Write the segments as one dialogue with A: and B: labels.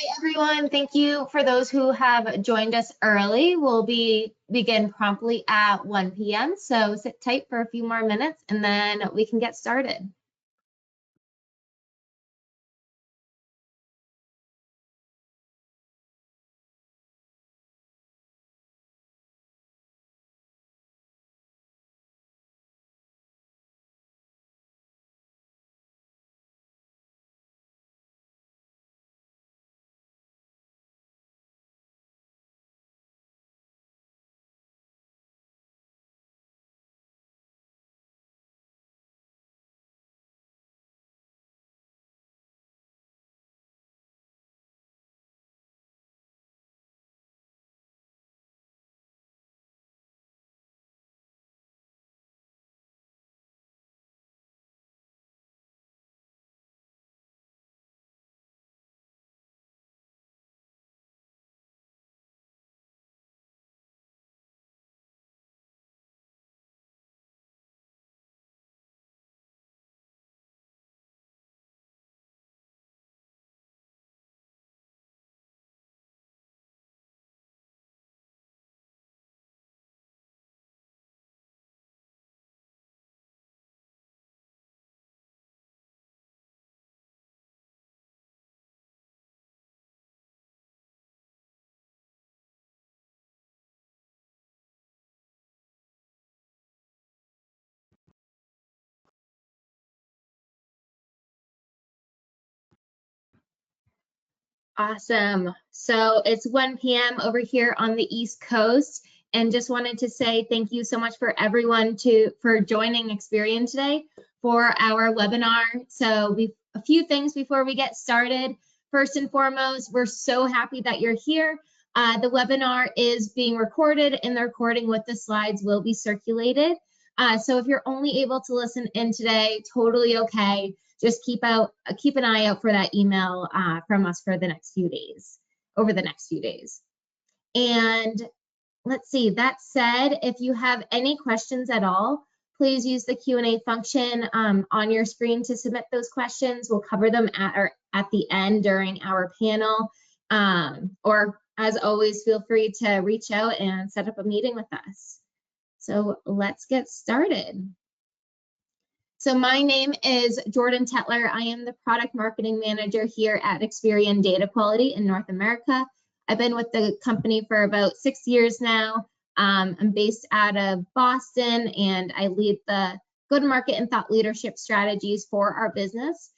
A: Hi, everyone. Thank you for those who have joined us early. We'll begin promptly at 1 p.m. So sit tight for a few more minutes and then we can get started. Awesome. So it's 1 p.m. over here on the East Coast, and just wanted to say thank you so much for everyone for joining Experian today for our webinar. So a few things before we get started. First and foremost, we're so happy that you're here. The webinar is being recorded, and the recording with the slides will be circulated. So if you're only able to listen in today, totally okay. Just keep an eye out for that email from us for the next few days, over the next few days. And let's see, that said, if you have any questions at all, please use the Q&A function on your screen to submit those questions. We'll cover them at the end during our panel. Or as always, feel free to reach out and set up a meeting with us. So let's get started. So my name is Jordan Tetler. I am the product marketing manager here at Experian Data Quality in North America. I've been with the company for about 6 years now. I'm based out of Boston, and I lead the go-to-market and thought leadership strategies for our business.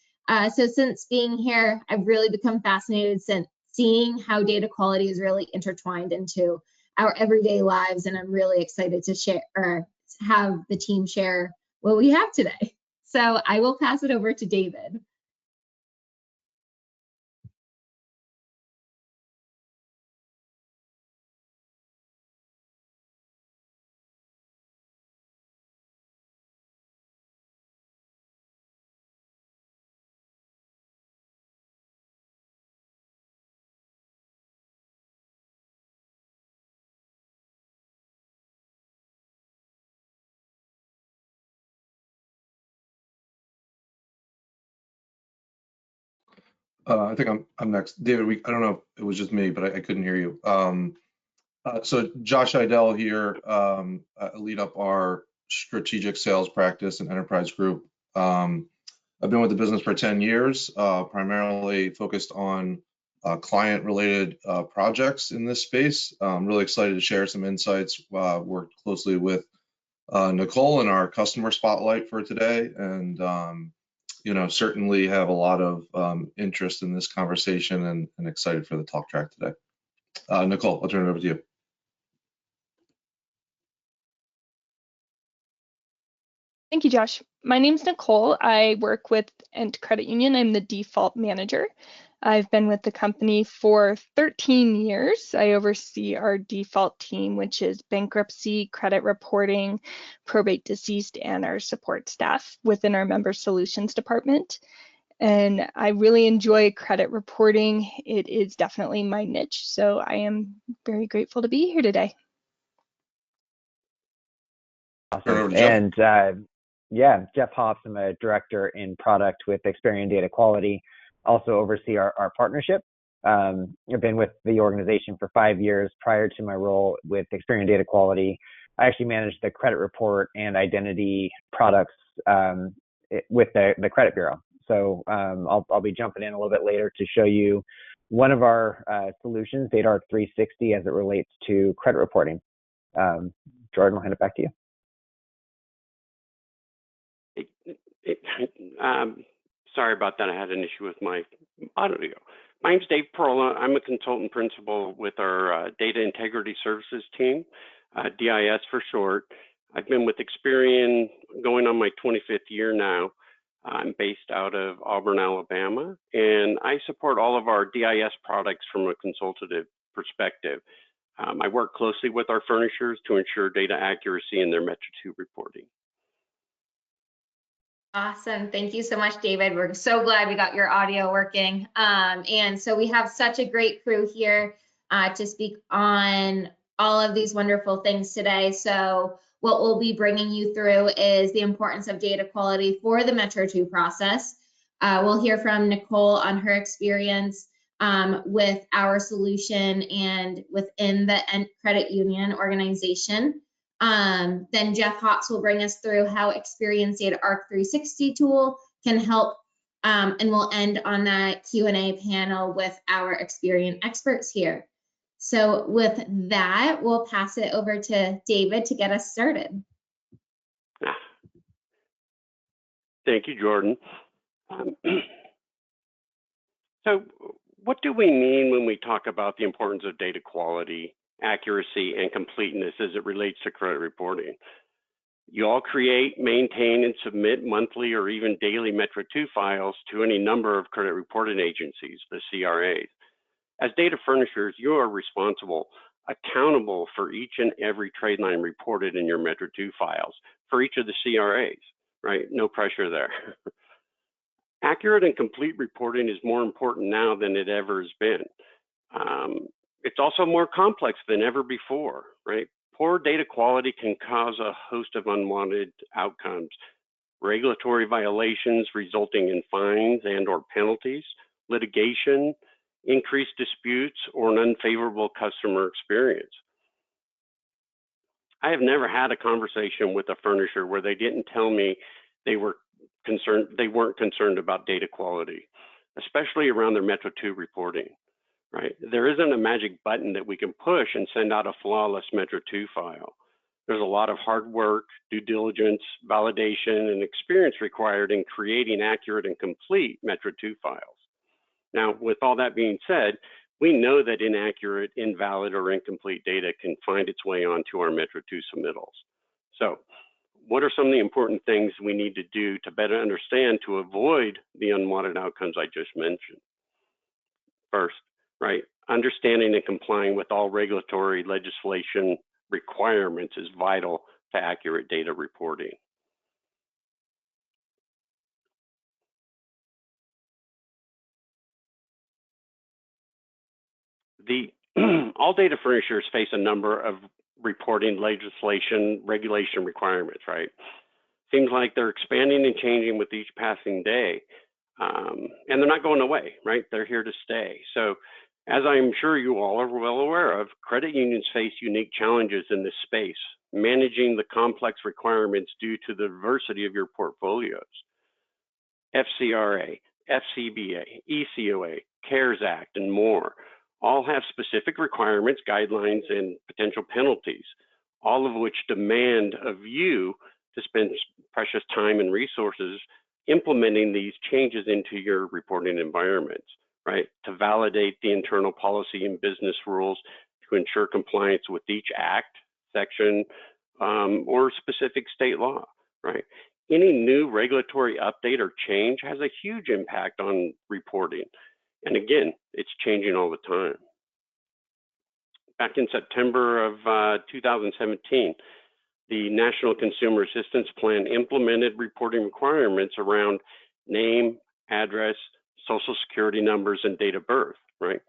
A: So since being here, I've really become fascinated since seeing how data quality is really intertwined into our everyday lives, and I'm really excited to share or have the team share what we have today. So I will pass it over to David.
B: I think I'm next. David, I don't know if it was just me, but I couldn't hear you. So Josh Idell here, I lead up our strategic sales practice and enterprise group. I've been with the business for 10 years, primarily focused on client-related projects in this space. I'm really excited to share some insights. Worked closely with Nicole in our customer spotlight for today, and certainly have a lot of interest in this conversation and excited for the talk track today. Nicole, I'll turn it over to you.
C: Thank you, Josh. My name's Nicole. I work with Ent Credit Union. I'm the default manager. I've been with the company for 13 years. I oversee our default team, which is bankruptcy, credit reporting, probate deceased, and our support staff within our member solutions department. And I really enjoy credit reporting. It is definitely my niche. So I am very grateful to be here today.
D: Awesome. And yeah, Jeff Hoffs, I'm a director in product with Experian Data Quality, also oversee our partnership. I've been with the organization for 5 years. Prior to my role with Experian Data Quality, I actually managed the credit report and identity products with the credit bureau. So I'll be jumping in a little bit later to show you one of our solutions, DataArc 360, as it relates to credit reporting. Jordan, I'll hand it back to you.
E: Sorry about that. I had an issue with my audio. My name's Dave Perola. I'm a consultant principal with our Data Integrity Services team, DIS for short. I've been with Experian going on my 25th year now. I'm based out of Auburn, Alabama, and I support all of our DIS products from a consultative perspective. I work closely with our furnishers to ensure data accuracy in their Metro 2 reporting.
A: Awesome. Thank you so much, David. We're so glad we got your audio working. And so we have such a great crew here to speak on all of these wonderful things today. So what we'll be bringing you through is the importance of data quality for the Metro 2 process. We'll hear from Nicole on her experience with our solution and within the credit union organization. Then Jeff Hawks will bring us through how Experian's DataArc 360 tool can help, and we'll end on that Q&A panel with our Experian experts here. So with that, we'll pass it over to David to get us started.
E: Thank you, Jordan. So what do we mean when we talk about the importance of data quality, accuracy, and completeness as it relates to credit reporting? You all create, maintain, and submit monthly or even daily Metro 2 files to any number of credit reporting agencies, the CRAs. As data furnishers, you are responsible, accountable for each and every trade line reported in your Metro 2 files for each of the CRAs, right? No pressure there. Accurate and complete reporting is more important now than it ever has been. It's also more complex than ever before, right? Poor data quality can cause a host of unwanted outcomes, regulatory violations resulting in fines and/or penalties, litigation, increased disputes, or an unfavorable customer experience. I have never had a conversation with a furnisher where they didn't tell me they weren't concerned about data quality, especially around their Metro 2 reporting. Right? There isn't a magic button that we can push and send out a flawless Metro 2 file. There's a lot of hard work, due diligence, validation, and experience required in creating accurate and complete Metro 2 files. Now, with all that being said, we know that inaccurate, invalid, or incomplete data can find its way onto our Metro 2 submittals. So, what are some of the important things we need to do to better understand to avoid the unwanted outcomes I just mentioned? First, right, understanding and complying with all regulatory legislation requirements is vital to accurate data reporting. All data furnishers face a number of reporting regulation requirements, right? Seems like they're expanding and changing with each passing day. And they're not going away, right? They're here to stay. So as I'm sure you all are well aware of, credit unions face unique challenges in this space, managing the complex requirements due to the diversity of your portfolios. FCRA, FCBA, ECOA, CARES Act, and more all have specific requirements, guidelines, and potential penalties, all of which demand of you to spend precious time and resources implementing these changes into your reporting environments, right? To validate the internal policy and business rules to ensure compliance with each act, section, or specific state law, right? Any new regulatory update or change has a huge impact on reporting. And again, it's changing all the time. Back in September of 2017, the National Consumer Assistance Plan implemented reporting requirements around name, address, social security numbers, and date of birth, right?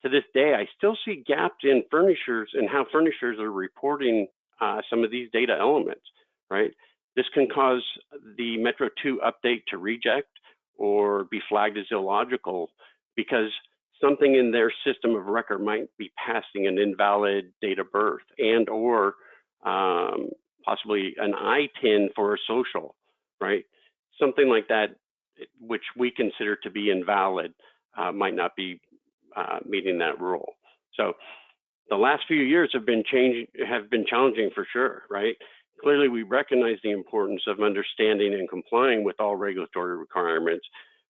E: To this day, I still see gaps in furnishers and how furnishers are reporting some of these data elements, right? This can cause the Metro 2 update to reject or be flagged as illogical because something in their system of record might be passing an invalid date of birth and or possibly an ITIN for a social, right? Something like that, which we consider to be invalid, might not be meeting that rule. So the last few years have been challenging for sure, right? Clearly, we recognize the importance of understanding and complying with all regulatory requirements,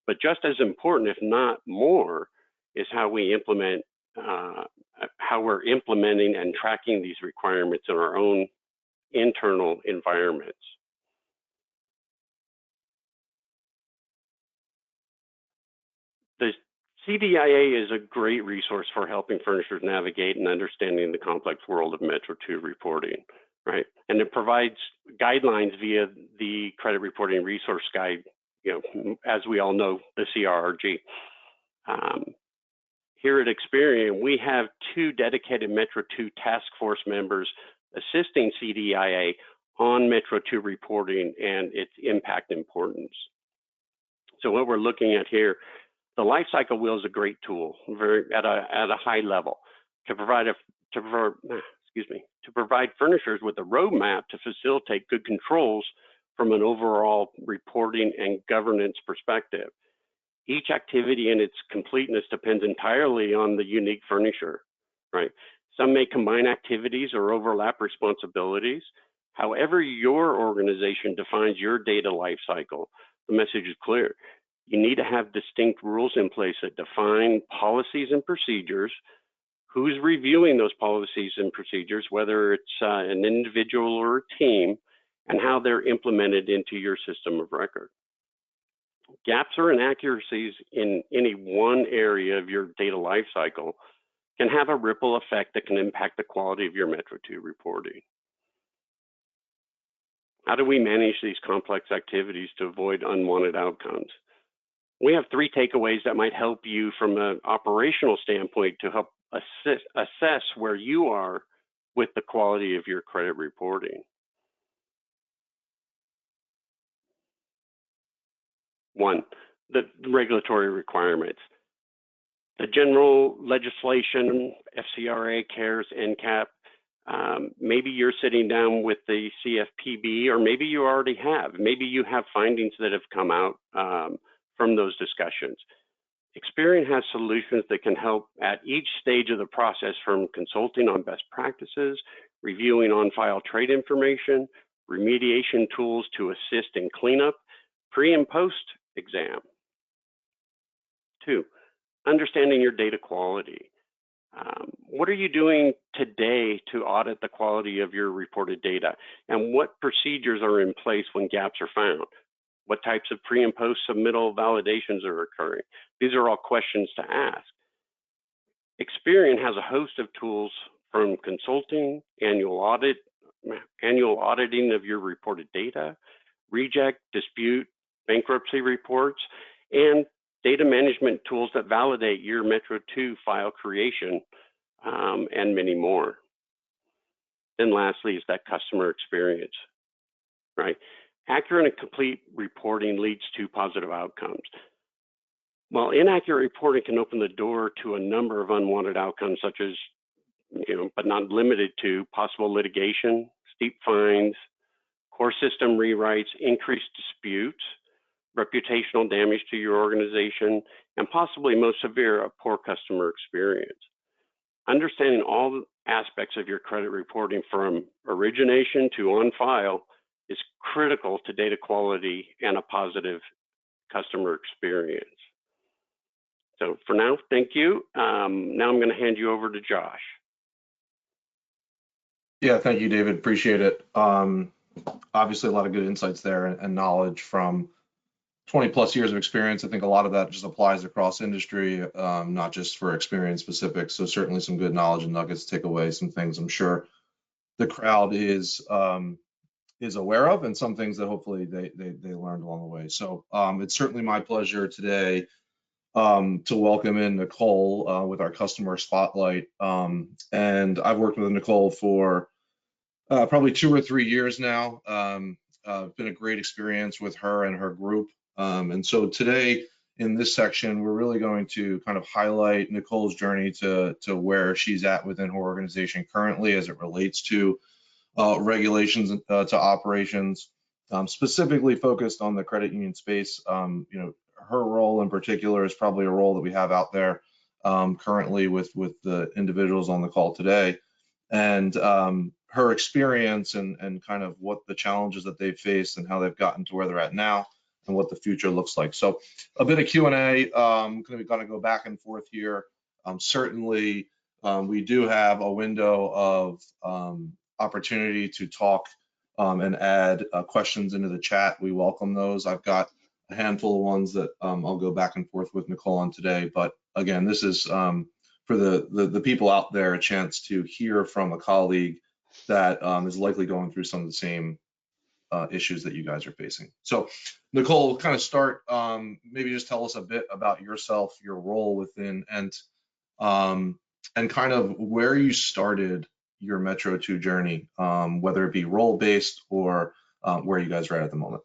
E: but just as important, if not more, is how we implement, how we're implementing and tracking these requirements in our own internal environments. The CDIA is a great resource for helping furnishers navigate and understanding the complex world of Metro 2 reporting, right? And it provides guidelines via the Credit Reporting Resource Guide, you know, as we all know, the CRRG. Here at Experian, we have 2 dedicated Metro 2 task force members assisting CDIA on Metro 2 reporting and its impact importance. So what we're looking at here, the lifecycle wheel is a great tool, at a high level, to provide furnishers with a roadmap to facilitate good controls from an overall reporting and governance perspective. Each activity and its completeness depends entirely on the unique furnisher, right? Some may combine activities or overlap responsibilities. However your organization defines your data lifecycle, the message is clear. You need to have distinct rules in place that define policies and procedures, who's reviewing those policies and procedures, whether it's an individual or a team, and how they're implemented into your system of record. Gaps or inaccuracies in any one area of your data lifecycle can have a ripple effect that can impact the quality of your Metro 2 reporting. How do we manage these complex activities to avoid unwanted outcomes? We have 3 takeaways that might help you from an operational standpoint to help assess where you are with the quality of your credit reporting. 1, the regulatory requirements. The general legislation, FCRA, CARES, NCAP, maybe you're sitting down with the CFPB, or maybe you already have. Maybe you have findings that have come out from those discussions. Experian has solutions that can help at each stage of the process, from consulting on best practices, reviewing on-file trade information, remediation tools to assist in cleanup, pre and post exam. 2, understanding your data quality. What are you doing today to audit the quality of your reported data? And what procedures are in place when gaps are found? What types of pre and post submittal validations are occurring? These are all questions to ask. Experian has a host of tools, from consulting, annual auditing of your reported data, reject, dispute, bankruptcy reports, and data management tools that validate your Metro 2 file creation, and many more. Then lastly is that customer experience, right? Accurate and complete reporting leads to positive outcomes. While inaccurate reporting can open the door to a number of unwanted outcomes, such as, but not limited to, possible litigation, steep fines, core system rewrites, increased disputes, reputational damage to your organization, and possibly most severe, a poor customer experience. Understanding all aspects of your credit reporting, from origination to on file, is critical to data quality and a positive customer experience. So for now, thank you. Now I'm going to hand you over to Josh.
B: Yeah, thank you, David. Appreciate it. Obviously, a lot of good insights there and knowledge from 20 plus years of experience. I think a lot of that just applies across industry, not just for Experian specific. So certainly some good knowledge and nuggets to take away, some things I'm sure the crowd is aware of, and some things that hopefully they learned along the way. So it's certainly my pleasure today to welcome in Nicole with our customer spotlight. And I've worked with Nicole for probably 2 or 3 years now. Been a great experience with her and her group. And so today, in this section, we're really going to kind of highlight Nicole's journey to where she's at within her organization currently as it relates to regulations to operations, specifically focused on the credit union space. You know, her role in particular is probably a role that we have out there currently with the individuals on the call today, and her experience and kind of what the challenges that they've faced and how they've gotten to where they're at now and what the future looks like. So a bit of Q&A, going to go back and forth here. Certainly, we do have a window of opportunity to talk and add questions into the chat. We welcome those. I've got a handful of ones that I'll go back and forth with Nicole on today. But again, this is for the people out there a chance to hear from a colleague that is likely going through some of the same issues that you guys are facing. So Nicole, kind of start, maybe just tell us a bit about yourself, your role within and kind of where you started your Metro 2 journey, whether it be role-based or where you guys are at the moment.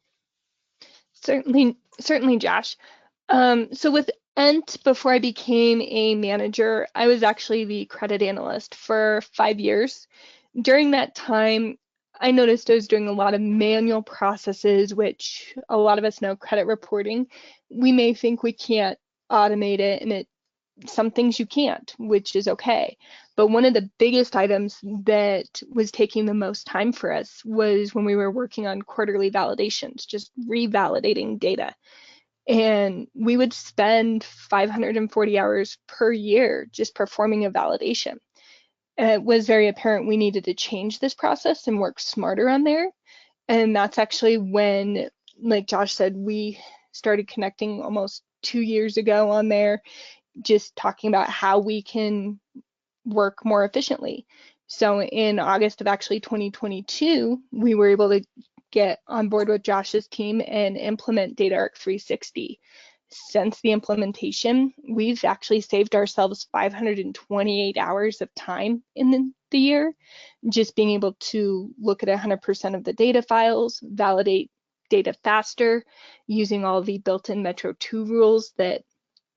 C: Certainly, Josh. So with ENT, before I became a manager, I was actually the credit analyst for 5 years. During that time, I noticed I was doing a lot of manual processes, which a lot of us know credit reporting. We may think we can't automate it, and some things you can't, which is okay. But one of the biggest items that was taking the most time for us was when we were working on quarterly validations, just revalidating data. And we would spend 540 hours per year just performing a validation. And it was very apparent we needed to change this process and work smarter on there. And that's actually when, like Josh said, we started connecting almost 2 years ago on there, just talking about how we can work more efficiently. So in August of actually 2022, we were able to get on board with Josh's team and implement DataArc 360. Since the implementation, we've actually saved ourselves 528 hours of time in the year, just being able to look at 100% of the data files, validate data faster, using all the built-in Metro 2 rules that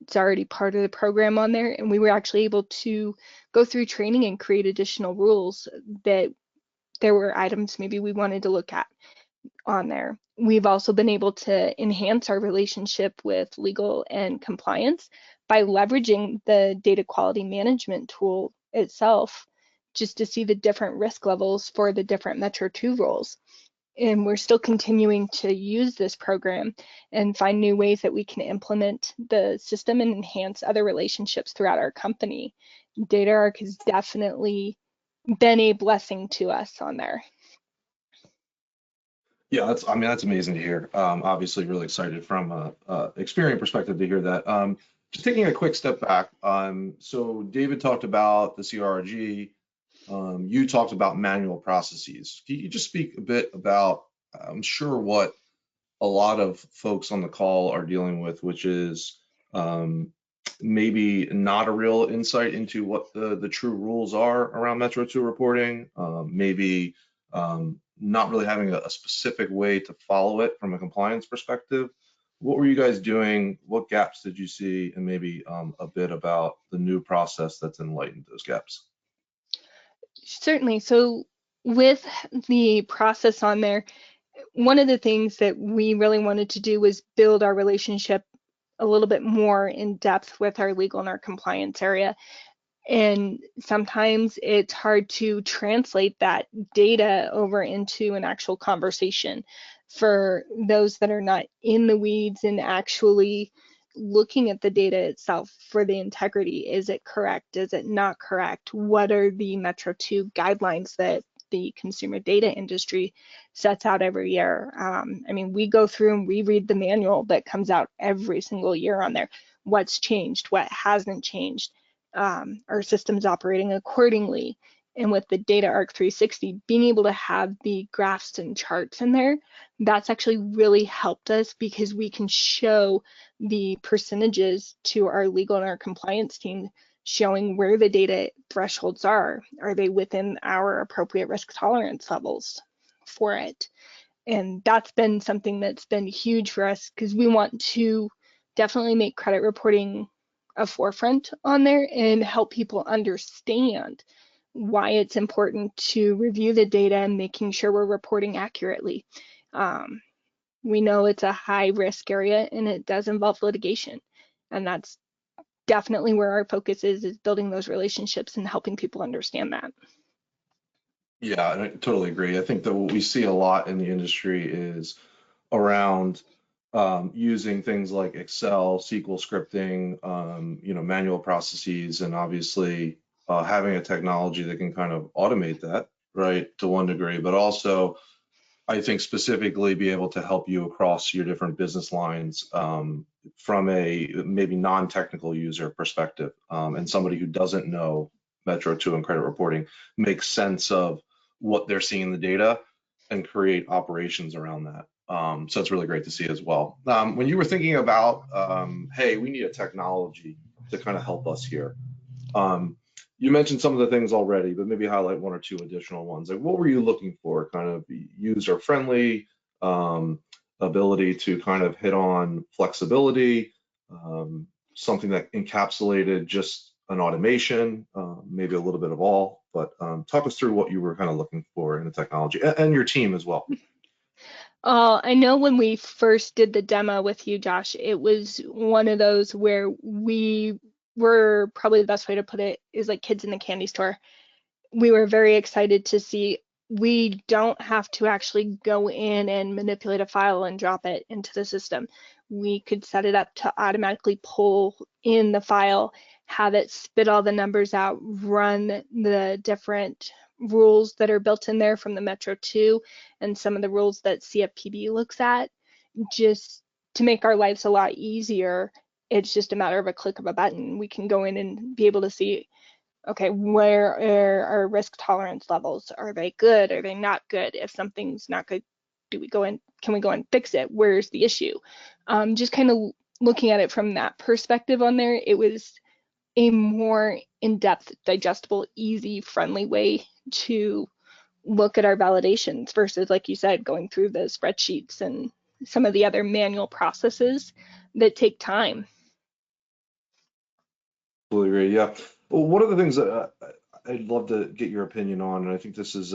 C: it's already part of the program on there. And we were actually able to go through training and create additional rules that there were items maybe we wanted to look at on there. We've also been able to enhance our relationship with legal and compliance by leveraging the data quality management tool itself, just to see the different risk levels for the different Metro 2 roles. And we're still continuing to use this program and find new ways that we can implement the system and enhance other relationships throughout our company. DataArc has definitely been a blessing to us on there.
B: Yeah, that's amazing to hear. Obviously really excited from a Experian perspective to hear that. Just taking a quick step back. So David talked about the CRG. You talked about manual processes. Can you just speak a bit about, I'm sure, what a lot of folks on the call are dealing with, which is maybe not a real insight into what the true rules are around Metro 2 reporting, maybe not really having a specific way to follow it from a compliance perspective. What were you guys doing? What gaps did you see? And maybe a bit about the new process that's enlightened those gaps.
C: Certainly. So with the process on there, one of the things that we really wanted to do was build our relationship a little bit more in depth with our legal and our compliance area. And sometimes it's hard to translate that data over into an actual conversation for those that are not in the weeds and actually looking at the data itself for the integrity. Is it correct? Is it not correct? What are the Metro 2 guidelines that the consumer data industry sets out every year? I mean, we go through and reread the manual that comes out every single year on there. What's changed? What hasn't changed? Our system's operating accordingly. And with the DataArc 360, being able to have the graphs and charts in there, that's actually really helped us because we can show the percentages to our legal and our compliance team, showing where the data thresholds are. Are they within our appropriate risk tolerance levels for it? And that's been something that's been huge for us because we want to definitely make credit reporting a forefront on there and help people understand why it's important to review the data and making sure we're reporting accurately. We know it's a high risk area and it does involve litigation, and that's definitely where our focus is building those relationships and helping people understand that.
B: Yeah, I totally agree. I think that what we see a lot in the industry is around using things like Excel, SQL scripting, manual processes, and obviously having a technology that can kind of automate that, right, to one degree, but also I think specifically be able to help you across your different business lines from a maybe non-technical user perspective, and somebody who doesn't know Metro 2 and credit reporting makes sense of what they're seeing in the data and create operations around that. So it's really great to see as well. When you were thinking about, hey, we need a technology to kind of help us here. You mentioned some of the things already, but maybe highlight one or two additional ones. Like, what were you looking for? Kind of user-friendly, ability to kind of hit on flexibility, something that encapsulated just an automation, maybe a little bit of all. But talk us through what you were kind of looking for in the technology and your team as well.
C: I know when we first did the demo with you, Josh, it was one of those where we were, probably the best way to put it is like kids in the candy store. We were very excited to see we don't have to actually go in and manipulate a file and drop it into the system. We could set it up to automatically pull in the file, have it spit all the numbers out, run the different rules that are built in there from the Metro 2 and some of the rules that CFPB looks at, just to make our lives a lot easier. It's just a matter of a click of a button. We can go in and be able to see, okay, where are our risk tolerance levels? Are they good? Are they not good? If something's not good, can we go and fix it? Where's the issue? Just kind of looking at it from that perspective on there, it was a more in-depth, digestible, easy, friendly way to look at our validations versus, like you said, going through the spreadsheets and some of the other manual processes that take time.
B: Totally agree. Yeah. Well, one of the things that I'd love to get your opinion on, and I think this is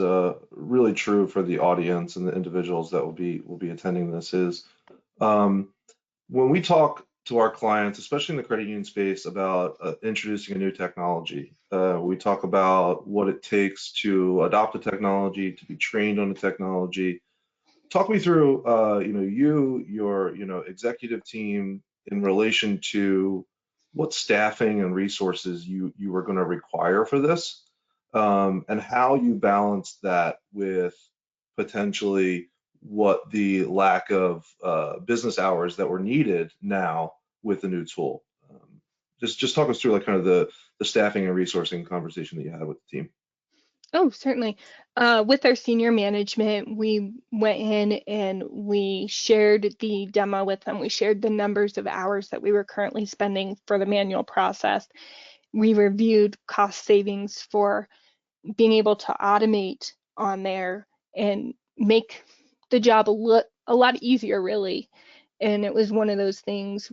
B: really true for the audience and the individuals that will be attending this, is when we talk to our clients, especially in the credit union space, about introducing a new technology. We talk about what it takes to adopt a technology, to be trained on a technology. Talk me through, your executive team in relation to what staffing and resources you are going to require for this, and how you balance that with potentially what the lack of business hours that were needed now with the new tool. Just talk us through like kind of the staffing and resourcing conversation that you had with the team.
C: Oh, certainly. With our senior management, we went in and we shared the demo with them. We shared the numbers of hours that we were currently spending for the manual process. We reviewed cost savings for being able to automate on there and make the job a lot easier, really. And it was one of those things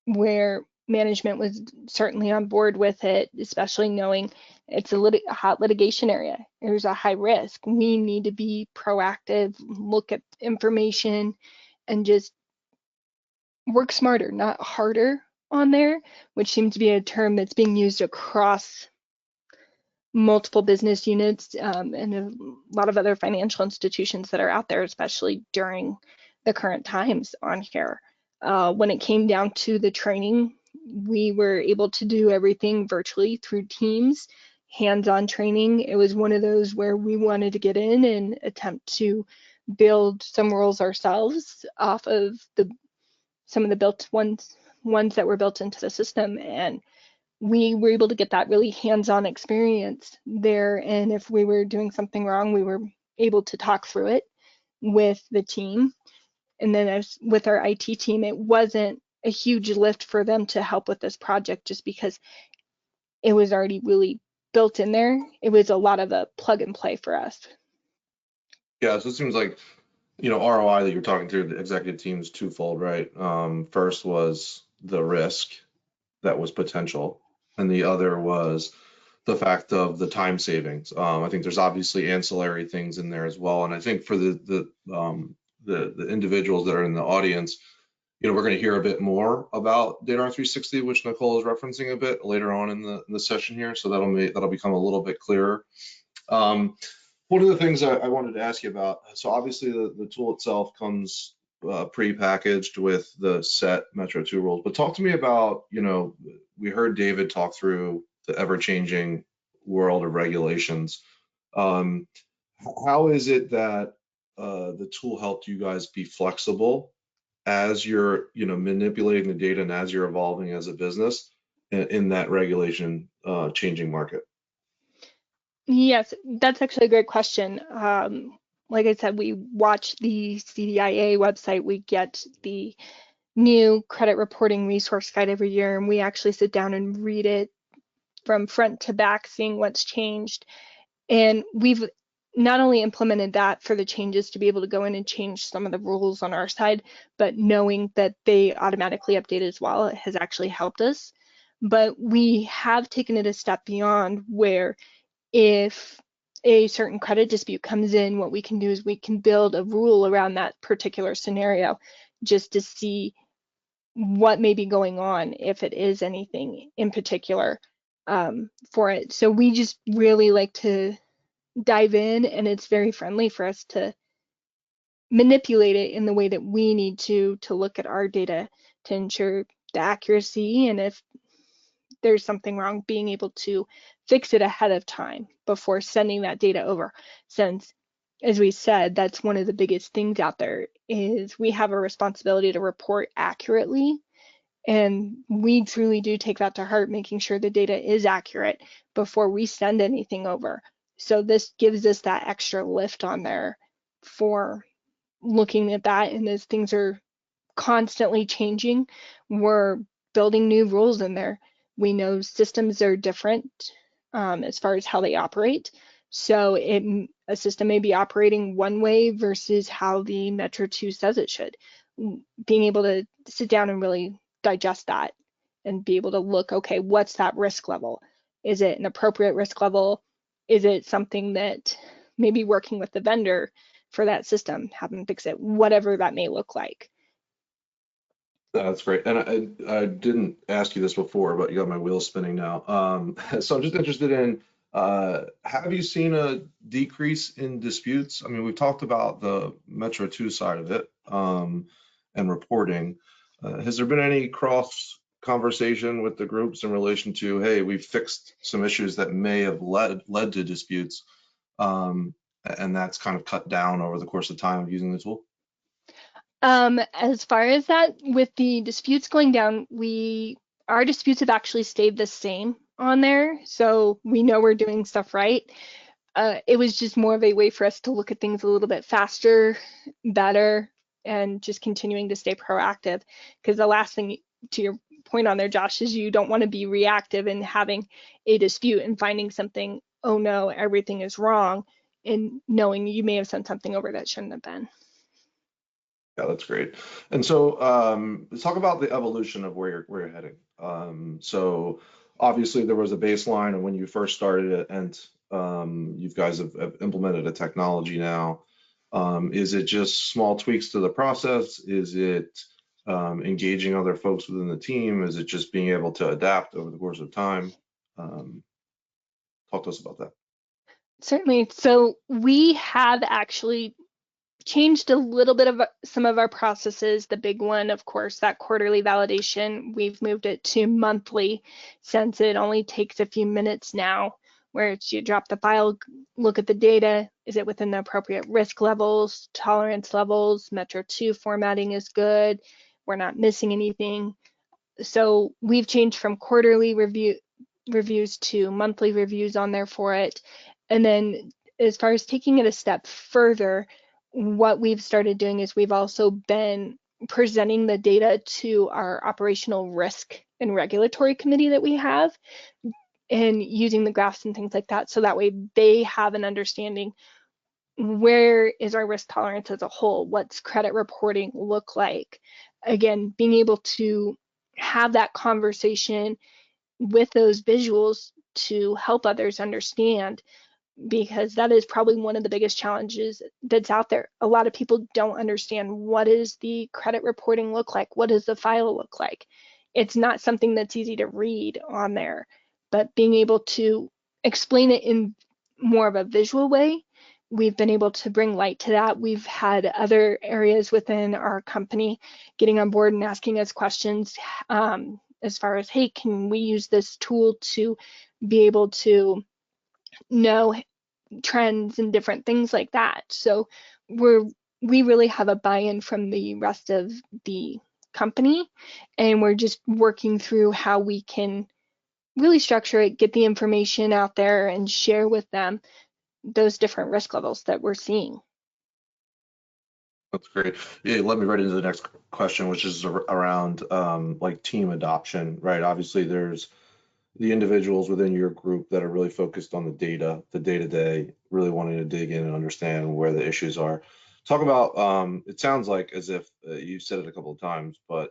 C: where management was certainly on board with it, especially knowing it's a hot litigation area. There's a high risk. We need to be proactive, look at information, and just work smarter, not harder on there, which seems to be a term that's being used across multiple business units and a lot of other financial institutions that are out there, especially during the current times on here. When it came down to the training, we were able to do everything virtually through Teams, hands-on training. It was one of those where we wanted to get in and attempt to build some rules ourselves off of some of the built ones that were built into the system, and we were able to get that really hands-on experience there. And if we were doing something wrong, we were able to talk through it with the team. And then as with our IT team, it wasn't a huge lift for them to help with this project just because it was already really built in there. It was a lot of a plug and play for us.
B: Yeah, so it seems like ROI that you're talking to the executive team is twofold, right? First was the risk that was potential, and the other was the fact of the time savings. I think there's obviously ancillary things in there as well, and I think for the individuals that are in the audience, we're going to hear a bit more about DataArc 360, which Nicole is referencing a bit later on in the session here, so that'll become a little bit clearer. One of the things I wanted to ask you about, so obviously the tool itself comes pre-packaged with the set Metro 2 rules, but talk to me about, we heard David talk through the ever-changing world of regulations. How is it that the tool helped you guys be flexible as you're, manipulating the data and as you're evolving as a business in that regulation changing market?
C: Yes, that's actually a great question. Like I said, we watch the CDIA website. We get the new credit reporting resource guide every year, and we actually sit down and read it from front to back, seeing what's changed. And we've not only implemented that for the changes to be able to go in and change some of the rules on our side, but knowing that they automatically update as well, it has actually helped us. But we have taken it a step beyond, where if a certain credit dispute comes in, what we can do is we can build a rule around that particular scenario just to see what may be going on, if it is anything in particular for it. So we just really like to dive in, and it's very friendly for us to manipulate it in the way that we need to look at our data to ensure the accuracy, and if there's something wrong, being able to fix it ahead of time before sending that data over. Since, as we said, that's one of the biggest things out there, is we have a responsibility to report accurately, and we truly do take that to heart, making sure the data is accurate before we send anything over. So this gives us that extra lift on there for looking at that, and as things are constantly changing, we're building new rules in there. We know systems are different as far as how they operate. So a system may be operating one way versus how the Metro 2 says it should. Being able to sit down and really digest that and be able to look, okay, what's that risk level? Is it an appropriate risk level? Is it something that maybe working with the vendor for that system, have them fix it, whatever that may look like.
B: That's great. And I didn't ask you this before, but you got my wheels spinning now. So I'm just interested in, have you seen a decrease in disputes? I mean, we've talked about the Metro 2 side of it and reporting. Has there been any cross conversation with the groups in relation to, hey, we've fixed some issues that may have led to disputes, and that's kind of cut down over the course of time of using the tool?
C: As far as that, with the disputes going down, our disputes have actually stayed the same on there, so we know we're doing stuff right. It was just more of a way for us to look at things a little bit faster, better, and just continuing to stay proactive. Because the last thing, to your point on there, Josh, is you don't want to be reactive and having a dispute and finding something, oh no, everything is wrong, and knowing you may have sent something over that shouldn't have been.
B: Yeah, that's great. And so let's talk about the evolution of where you're heading. So obviously there was a baseline, and when you first started it, and you guys have implemented a technology now. Is it just small tweaks to the process? Is it engaging other folks within the team? Is it just being able to adapt over the course of time? Talk to us about that.
C: Certainly. So we have actually changed a little bit of some of our processes. The big one, of course, that quarterly validation, we've moved it to monthly, since it only takes a few minutes now, where it's you drop the file, look at the data, is it within the appropriate risk levels, tolerance levels, Metro 2 formatting is good, we're not missing anything. So we've changed from quarterly reviews to monthly reviews on there for it. And then as far as taking it a step further, what we've started doing is we've also been presenting the data to our operational risk and regulatory committee that we have, and using the graphs and things like that, so that way they have an understanding where is our risk tolerance as a whole? What's credit reporting look like? Again, being able to have that conversation with those visuals to help others understand, because that is probably one of the biggest challenges that's out there. A lot of people don't understand, what does the credit reporting look like? What does the file look like? It's not something that's easy to read on there, but being able to explain it in more of a visual way, we've been able to bring light to that. We've had other areas within our company getting on board and asking us questions as far as, hey, can we use this tool to be able to know trends and different things like that. So we really have a buy-in from the rest of the company, and we're just working through how we can really structure it, get the information out there, and share with them those different risk levels that we're seeing.
B: That's great. Yeah, let me right into the next question, which is around like team adoption, right? Obviously, there's the individuals within your group that are really focused on the data, the day-to-day, really wanting to dig in and understand where the issues are. Talk about, it sounds like as if you said it a couple of times, but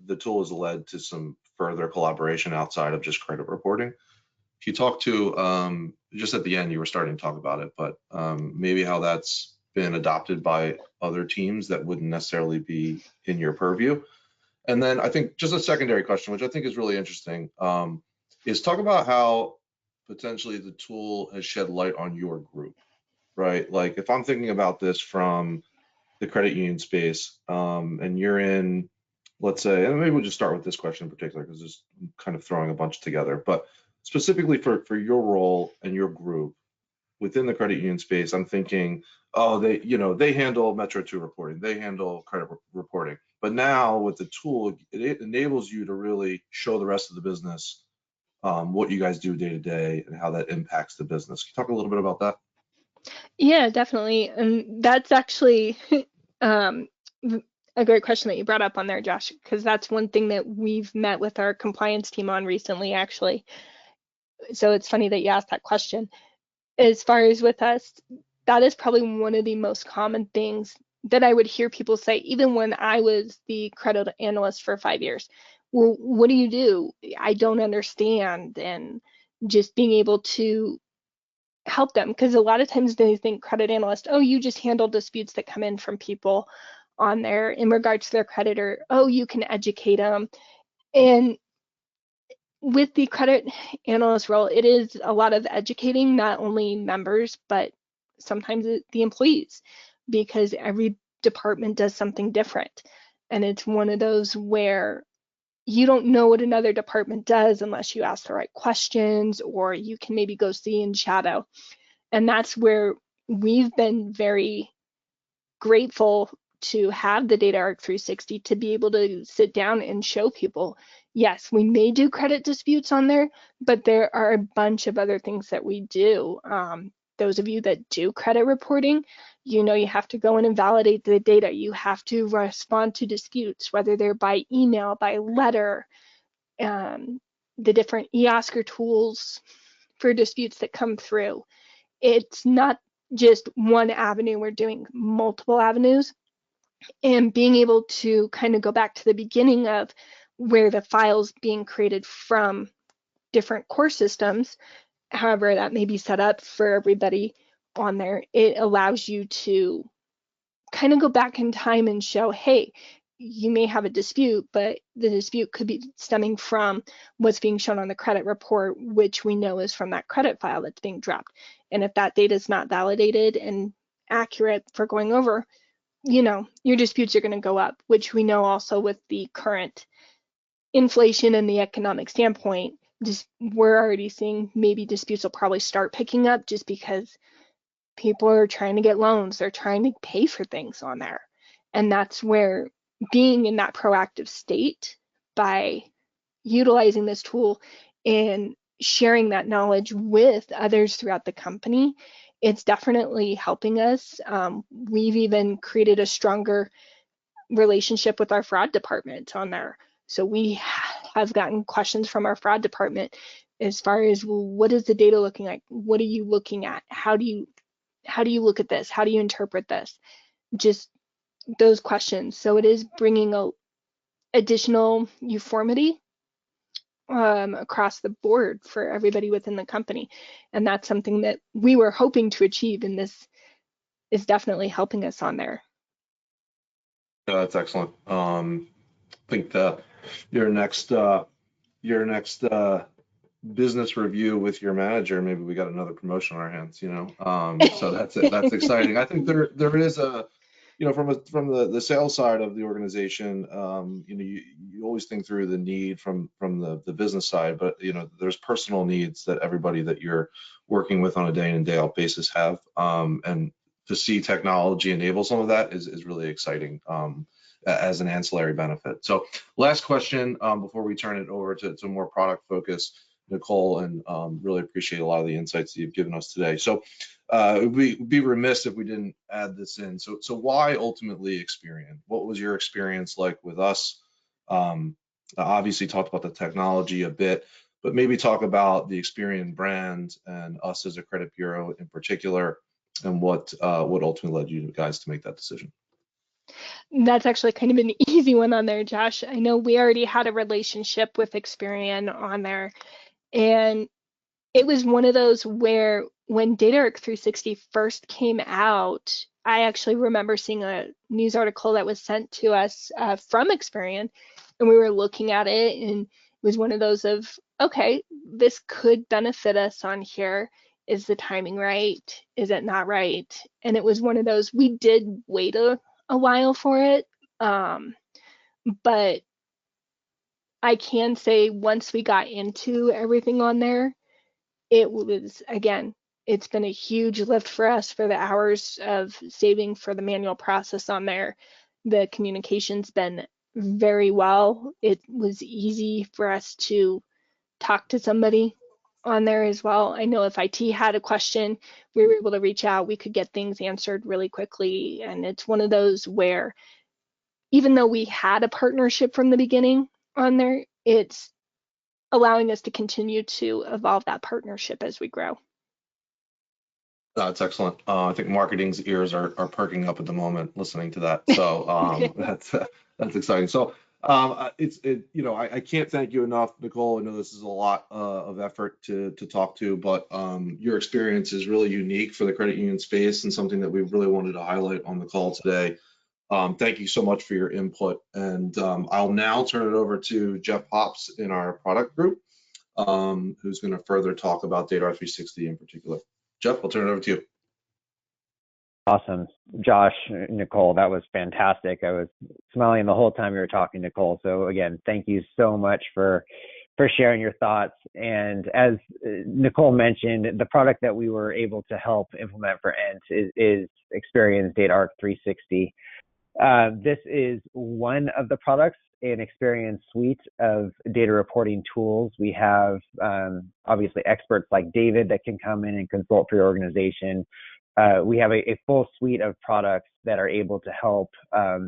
B: the tool has led to some further collaboration outside of just credit reporting. If you talk to, just at the end, you were starting to talk about it, but maybe how that's been adopted by other teams that wouldn't necessarily be in your purview. And then I think just a secondary question, which I think is really interesting, is talk about how potentially the tool has shed light on your group, right? Like if I'm thinking about this from the credit union space, and you're in, let's say, and maybe we'll just start with this question in particular because it's kind of throwing a bunch together, but specifically for your role and your group within the credit union space, I'm thinking, oh, they handle Metro 2 reporting, they handle credit reporting. But now with the tool, it enables you to really show the rest of the business what you guys do day to day and how that impacts the business. Can you talk a little bit about that?
C: Yeah, definitely. And that's actually a great question that you brought up on there, Josh, because that's one thing that we've met with our compliance team on recently, actually. So it's funny that you asked that question. As far as with us, that is probably one of the most common things that I would hear people say, even when I was the credit analyst for 5 years. Well, what do you do? I don't understand. And just being able to help them, because a lot of times they think credit analyst, oh, you just handle disputes that come in from people on there in regards to their creditor. Oh, you can educate them. And with the credit analyst role, it is a lot of educating not only members, but sometimes the employees, because every department does something different. And it's one of those where you don't know what another department does unless you ask the right questions, or you can maybe go see in shadow. And that's where we've been very grateful to have the DataArc 360 to be able to sit down and show people, yes, we may do credit disputes on there, but there are a bunch of other things that we do. Those of you that do credit reporting, you know you have to go in and validate the data. You have to respond to disputes, whether they're by email, by letter, the different eOscar tools for disputes that come through. It's not just one avenue, we're doing multiple avenues. And being able to kind of go back to the beginning of where the files being created from different core systems, however that may be set up for everybody on there, it allows you to kind of go back in time and show, hey, you may have a dispute, but the dispute could be stemming from what's being shown on the credit report, which we know is from that credit file that's being dropped. And if that data is not validated and accurate for going over, you know, your disputes are going to go up, which we know also with the current inflation and the economic standpoint, just we're already seeing maybe disputes will probably start picking up just because people are trying to get loans, they're trying to pay for things on there. And that's where being in that proactive state by utilizing this tool and sharing that knowledge with others throughout the company, it's definitely helping us. We've even created a stronger relationship with our fraud department on there. So we have gotten questions from our fraud department as far as, well, what is the data looking like? What are you looking at? How do you how do you look at this? How do you interpret this? Just those questions. So it is bringing a additional uniformity across the board for everybody within the company. And that's something that we were hoping to achieve, and this is definitely helping us on there.
B: Yeah, that's excellent. I think your next business review with your manager, maybe we got another promotion on our hands, you know. So that's it. That's exciting. I think there is a, you know, from the sales side of the organization, you know, you always think through the need from the business side, but you know, there's personal needs that everybody that you're working with on a day in and day out basis have, and to see technology enable some of that is really exciting, as an ancillary benefit. So last question, before we turn it over to more product focus, Nicole, and really appreciate a lot of the insights that you've given us today. So we'd be remiss if we didn't add this in. So why ultimately Experian? What was your experience like with us? Obviously talked about the technology a bit, but maybe talk about the Experian brand and us as a credit bureau in particular, and what ultimately led you guys to make that decision.
C: That's actually kind of an easy one on there, Josh. I know we already had a relationship with Experian on there, and it was one of those where when DataArc 360 first came out, I actually remember seeing a news article that was sent to us from Experian, and we were looking at it, and it was one of those of, okay, this could benefit us on here. Is the timing right? Is it not right? And it was one of those, we did wait a while for it, but I can say once we got into everything on there, it was, again, it's been a huge lift for us for the hours of saving for the manual process on there. The communication's been very well. It was easy for us to talk to somebody on there as well. I know if IT had a question, we were able to reach out, we could get things answered really quickly. And it's one of those where even though we had a partnership from the beginning on there, it's allowing us to continue to evolve that partnership as we grow.
B: That's excellent. I think marketing's ears are perking up at the moment listening to that. So that's exciting. So you know, I can't thank you enough, Nicole. I know this is a lot of effort to talk to, but your experience is really unique for the credit union space and something that we really wanted to highlight on the call today. Thank you so much for your input. And I'll now turn it over to Jeff Hops in our product group, who's going to further talk about DataArc 360 in particular. Jeff, I'll turn it over to you.
D: Awesome. Josh, Nicole, that was fantastic. I was smiling the whole time you were talking, Nicole. So again, thank you so much for sharing your thoughts. And as Nicole mentioned, the product that we were able to help implement for Ent is Experian's DataArc 360. This is one of the products in Experian suite of data reporting tools. We have obviously experts like David that can come in and consult for your organization. We have a full suite of products that are able to help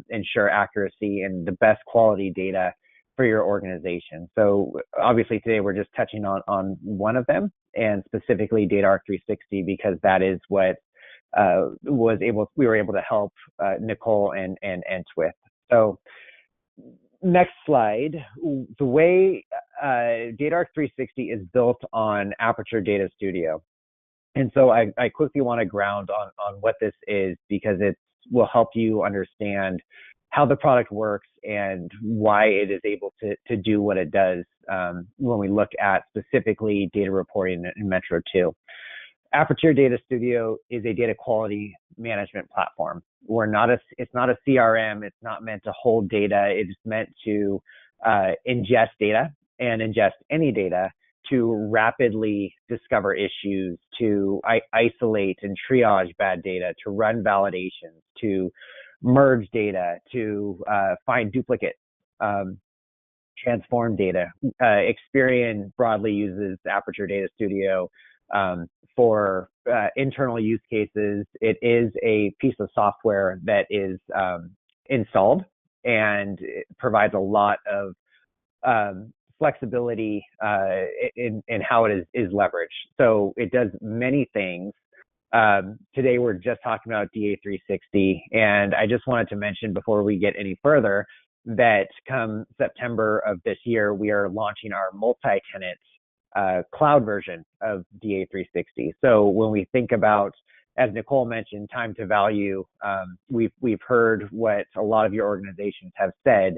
D: ensure accuracy and the best quality data for your organization. So obviously today we're just touching on one of them, and specifically DataArc 360, because that is what we were able to help Nicole and Ent with. So next slide. The way DataArc 360 is built on Aperture Data Studio. And so I quickly want to ground on what this is, because it will help you understand how the product works and why it is able to do what it does when we look at specifically data reporting in Metro 2. Aperture Data Studio is a data quality management platform. It's not a CRM. It's not meant to hold data. It's meant to ingest data and ingest any data to rapidly discover issues, to isolate and triage bad data, to run validations, to merge data, to find duplicate, transform data. Experian broadly uses Aperture Data Studio for internal use cases. It is a piece of software that is installed, and it provides a lot of flexibility in how it is leveraged. So it does many things Today, we're just talking about DA360, and I just wanted to mention before we get any further that come September of this year, we are launching our multi-tenant cloud version of DA360. So when we think about, as Nicole mentioned, time to value, we've heard what a lot of your organizations have said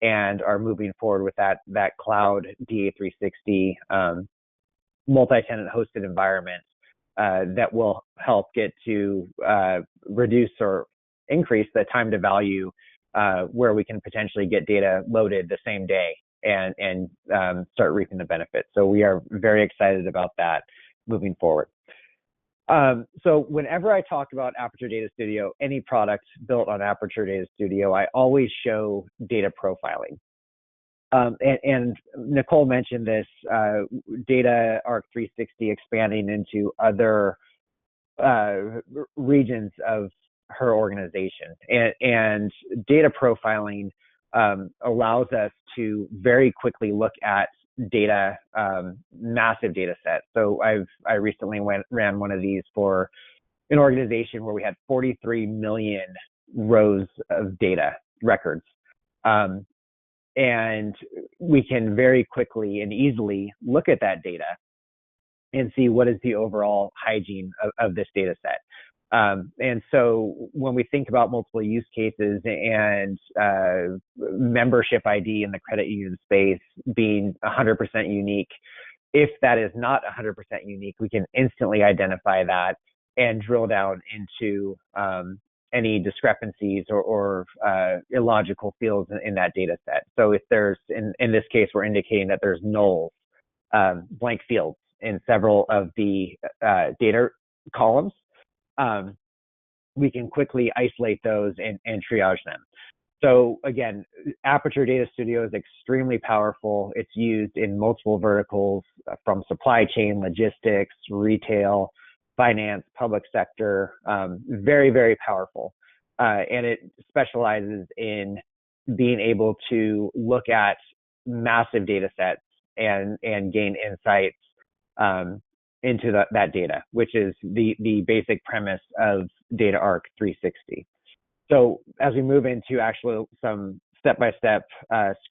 D: and are moving forward with that cloud DA360 multi-tenant hosted environment that will help get to reduce or increase the time to value where we can potentially get data loaded the same day and start reaping the benefits. So we are very excited about that moving forward. So whenever I talk about Aperture Data Studio, any product built on Aperture Data Studio, I always show data profiling. And Nicole mentioned this, DataArc 360 expanding into other regions of her organization. And data profiling allows us to very quickly look at data, massive data sets. So I recently ran one of these for an organization where we had 43 million rows of data records. And we can very quickly and easily look at that data and see what is the overall hygiene of this data set. And so when we think about multiple use cases and membership ID in the credit union space being 100% unique, if that is not 100% unique, we can instantly identify that and drill down into any discrepancies or illogical fields in that data set. So if there's, in this case, we're indicating that there's nulls, blank fields in several of the data columns, we can quickly isolate those and triage them. So again, Aperture Data Studio is extremely powerful. It's used in multiple verticals from supply chain, logistics, retail, finance, public sector, very, very powerful. And it specializes in being able to look at massive data sets and gain insights into that data, which is the basic premise of DataArc 360. So as we move into actually some step-by-step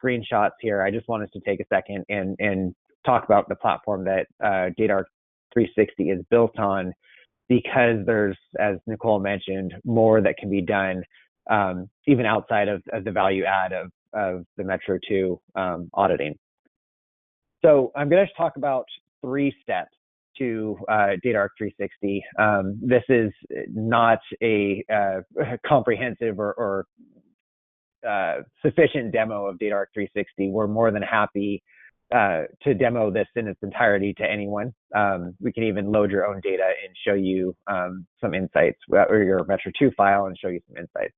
D: screenshots here, I just wanted to take a second and talk about the platform that DataArc 360 is built on, because there's, as Nicole mentioned, more that can be done even outside of the value add of the Metro 2 auditing. So I'm going to talk about 3 steps to DataArc 360. This is not a comprehensive or sufficient demo of DataArc 360. We're more than happy to demo this in its entirety to anyone. We can even load your own data and show you some insights, or your Metro 2 file and show you some insights.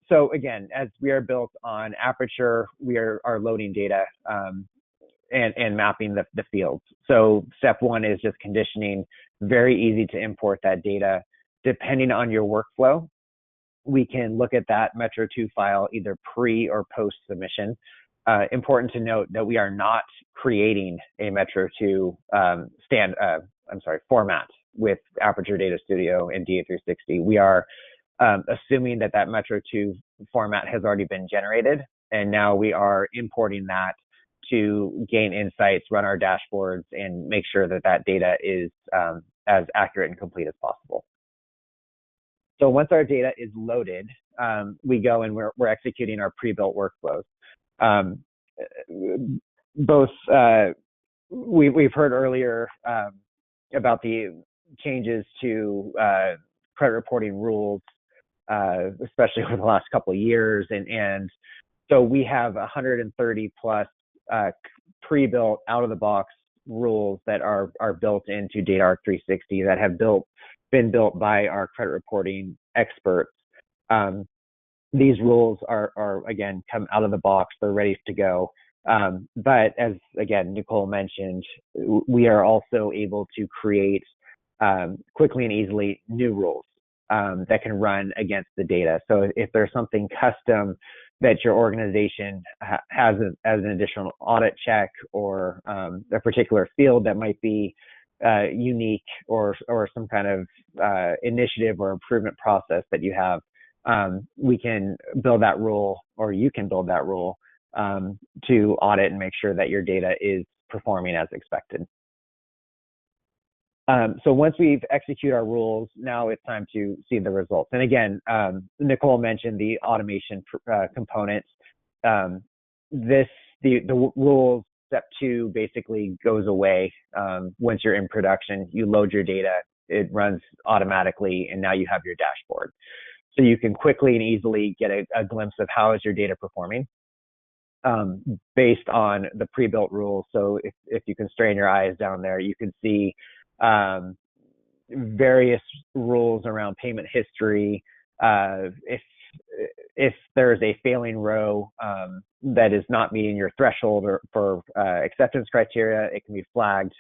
D: So again, as we are built on Aperture, we are loading data and mapping the fields. So step 1 is just conditioning, very easy to import that data. Depending on your workflow, we can look at that Metro 2 file either pre or post submission. Important to note that we are not creating a Metro 2 format with Aperture Data Studio and DA360. We are assuming that Metro 2 format has already been generated, and now we are importing that to gain insights, run our dashboards, and make sure that data is as accurate and complete as possible. So once our data is loaded, we go and we're executing our pre-built workflows. We've heard earlier about the changes to credit reporting rules, especially over the last couple of years, and so we have 130 plus pre-built out-of-the-box rules that are built into DataArc 360 that have been built by our credit reporting experts. These rules are again, come out of the box, they're ready to go. But as again, Nicole mentioned, we are also able to create quickly and easily new rules that can run against the data. So if there's something custom that your organization has as an additional audit check, or a particular field that might be unique or some kind of initiative or improvement process that you have, we can build that rule, or you can build that rule to audit and make sure that your data is performing as expected. So once we've executed our rules, now it's time to see the results. And again, Nicole mentioned the automation components. The rules step 2 basically goes away once you're in production. You load your data, it runs automatically, and now you have your dashboard. So you can quickly and easily get a glimpse of how is your data performing based on the pre-built rules. So if you can strain your eyes down there, you can see various rules around payment history. If there's a failing row that is not meeting your threshold or for acceptance criteria, it can be flagged.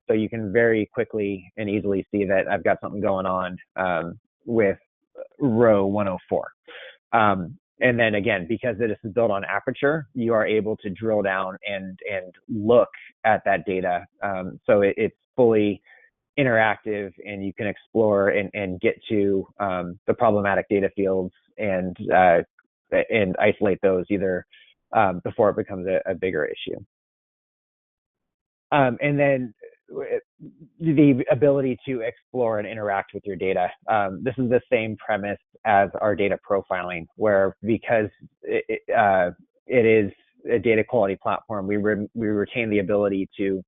D: So you can very quickly and easily see that I've got something going on with row 104. And then again, because it is built on Aperture, you are able to drill down and look at that data. So it's fully interactive, and you can explore and get to the problematic data fields and isolate those either before it becomes a bigger issue. And then the ability to explore and interact with your data. This is the same premise as our data profiling, where because it is a data quality platform, we retain the ability to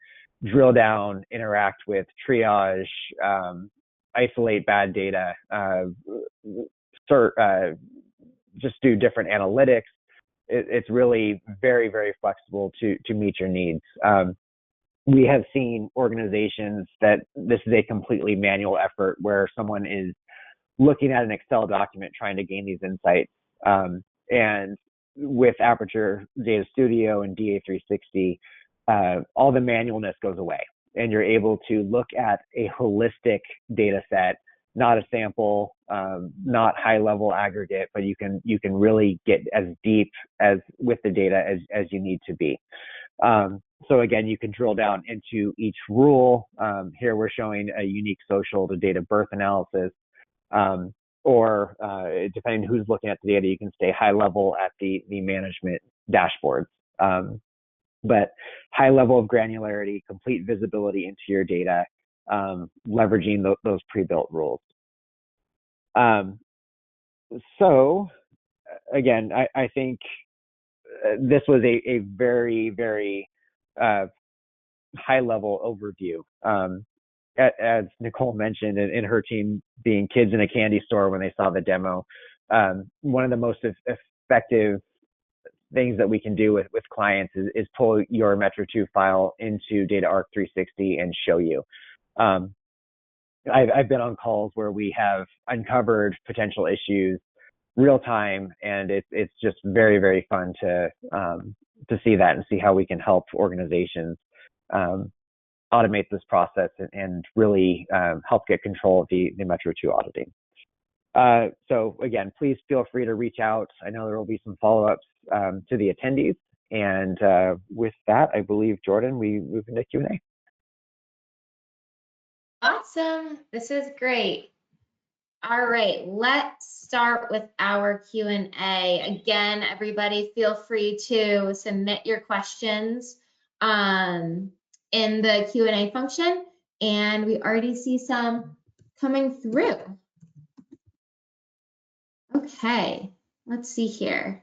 D: drill down, interact with, triage, isolate bad data, just do different analytics. It's really very, very flexible to meet your needs. We have seen organizations that this is a completely manual effort where someone is looking at an Excel document trying to gain these insights. And with Aperture Data Studio and DA360, all the manualness goes away, and you're able to look at a holistic data set, not a sample, not high level aggregate, but you can really get as deep as with the data as you need to be. So again, you can drill down into each rule. Here we're showing a unique social to date of birth analysis, or depending who's looking at the data, you can stay high level at the management dashboards. But high level of granularity, complete visibility into your data, leveraging those pre-built rules. So again, I think this was a very, very high level overview. As Nicole mentioned, in her team being kids in a candy store when they saw the demo, one of the most effective things that we can do with clients is pull your Metro 2 file into DataArc 360 and show you. I've been on calls where we have uncovered potential issues real time, and it's just very, very fun to see that and see how we can help organizations automate this process and really help get control of the Metro 2 auditing. So again, please feel free to reach out. I know there will be some follow-ups to the attendees. And with that, I believe, Jordan, we move into Q&A.
A: Awesome. This is great. All right, let's start with our Q&A. Again, everybody feel free to submit your questions in the Q&A function. And we already see some coming through. Okay, let's see here.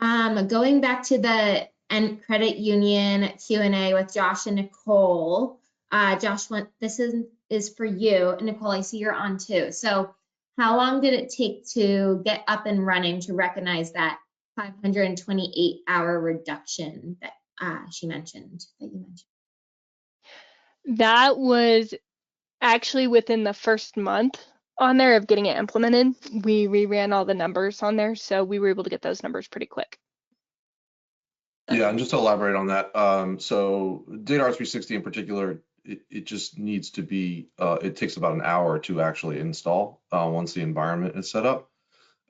A: Going back to the End Credit Union Q&A with Josh and Nicole. Josh, this is for you. Nicole, I see you're on too. So how long did it take to get up and running to recognize that 528-hour reduction that you mentioned?
C: That was actually within the first month on there of getting it implemented. We reran all the numbers on there, so we were able to get those numbers pretty quick.
B: Yeah, and just to elaborate on that, so DataArc 360 in particular, it just needs to be, it takes about an hour to actually install once the environment is set up.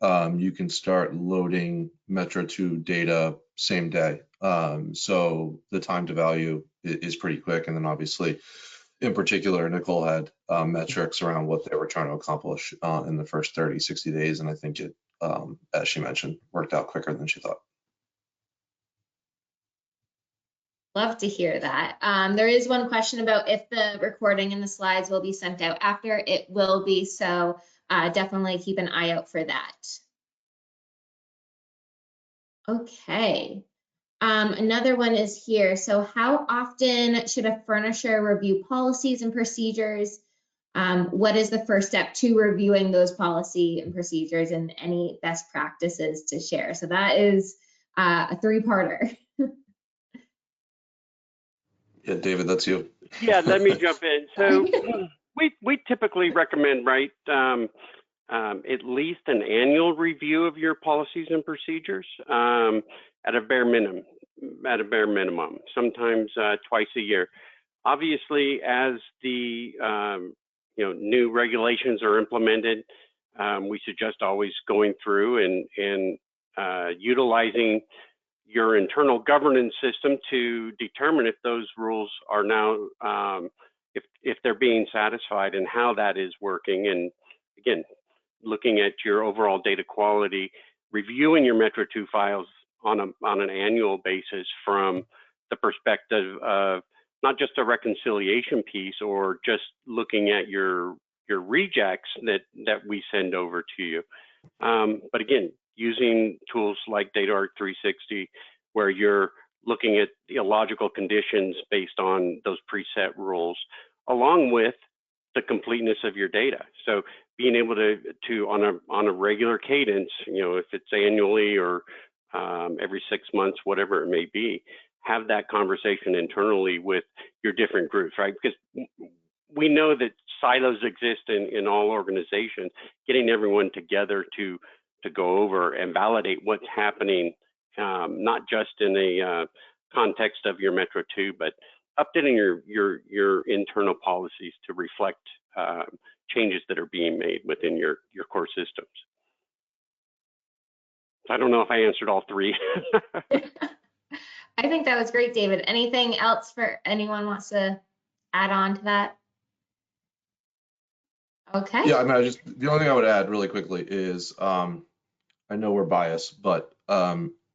B: You can start loading Metro 2 data same day. So the time to value is pretty quick. And then obviously, in particular, Nicole had metrics around what they were trying to accomplish in the first 30, 60 days. And I think it, as she mentioned, worked out quicker than she thought.
A: Love to hear that. There is one question about if the recording and the slides will be sent out after. It will be, so definitely keep an eye out for that. Okay. Another one is here. So how often should a furnisher review policies and procedures? What is the first step to reviewing those policy and procedures, and any best practices to share? So that is a three-parter.
B: Yeah, David, that's you.
E: Yeah, let me jump in. So we typically recommend, right, at least an annual review of your policies and procedures at a bare minimum. Sometimes twice a year. Obviously, as the new regulations are implemented, we suggest always going through and utilizing your internal governance system to determine if those rules are now, if they're being satisfied and how that is working. And again, looking at your overall data quality, reviewing your Metro 2 files on an annual basis from the perspective of not just a reconciliation piece or just looking at your rejects that we send over to you. But again, using tools like DataArc 360, where you're looking at the illogical conditions based on those preset rules, along with the completeness of your data. So being able to on a regular cadence, if it's annually or every 6 months, whatever it may be, have that conversation internally with your different groups, right? Because we know that silos exist in all organizations. Getting everyone together to go over and validate what's happening, not just in a context of your Metro 2, but updating your internal policies to reflect changes that are being made within your core systems. So I don't know if I answered all three.
A: I think that was great, David. Anything else for anyone wants to add on to that? Okay.
B: Yeah, I mean, the only thing I would add really quickly is, I know we're biased, but